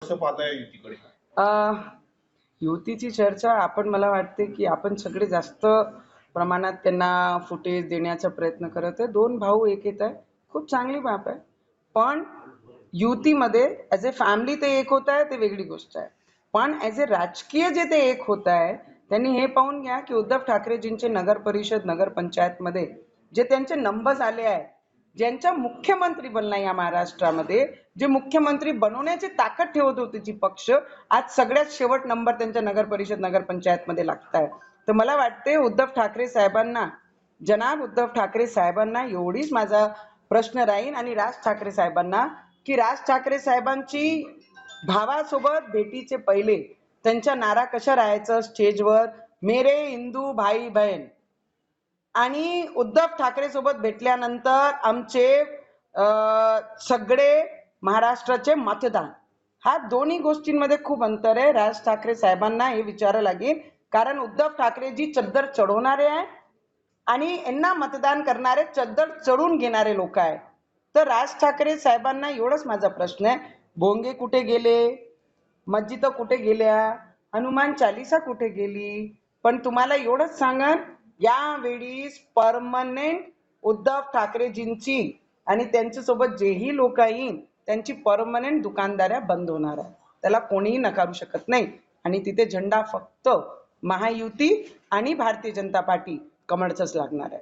कसं पाहताय युतीकडे? युतीची चर्चा आपण मला वाटते की आपण सगळे जास्त प्रमाणात त्यांना फुटेज देण्याचा प्रयत्न करत आहे. दोन भाऊ एक येत आहे, खूप चांगली बाब आहे. पण युतीमध्ये ॲज ए फॅमिली ते एक होत आहे, ते वेगळी गोष्ट आहे. पण ॲज ए राजकीय जे ते एक होत आहे, त्यांनी हे पाहून घ्या की उद्धव ठाकरेजींचे नगर परिषद नगर पंचायतमध्ये जे त्यांचे नंबर्स आले आहे, ज्यांचा मुख्यमंत्री बनला या महाराष्ट्रामध्ये, जे मुख्यमंत्री बनवण्याची ताकद ठेवत होते जी पक्ष, आज सगळ्यात शेवट नंबर त्यांच्या नगर परिषद नगर पंचायत मध्ये लागताय. तर मला वाटते उद्धव ठाकरे साहेबांना, जनाब उद्धव ठाकरे साहेबांना एवढीच माझा प्रश्न राहील आणि राज ठाकरे साहेबांना की राज ठाकरे साहेबांची भावासोबत भेटीचे पहिले त्यांच्या नारा कशा राहायचं स्टेजवर, मेरे हिंदू भाई बहन, आणि उद्धव ठाकरे सोबत भेटल्यानंतर आमचे सगळे महाराष्ट्राचे मतदान, हा दोन्ही गोष्टींमध्ये खूप अंतर आहे. राज ठाकरे साहेबांना हे विचारावं लागेल, कारण उद्धव ठाकरेजी चद्दर चढवणारे आहे आणि यांना मतदान करणारे चद्दर चढून घेणारे लोक आहे. तर राज ठाकरे साहेबांना एवढंच माझा प्रश्न आहे, भोंगे कुठे गेले, मस्जिद कुठे गेल्या, हनुमान चालिसा कुठे गेली? पण तुम्हाला एवढंच सांगन, यावेळी परमनंट उद्धव ठाकरेजींची आणि त्यांच्यासोबत जेही लोक येईल त्यांची परमनंट दुकानदाऱ्या बंद होणार आहे. त्याला कोणीही नकारू शकत नाही. आणि तिथे झेंडा फक्त महायुती आणि भारतीय जनता पार्टी कमळचाच लागणार आहे.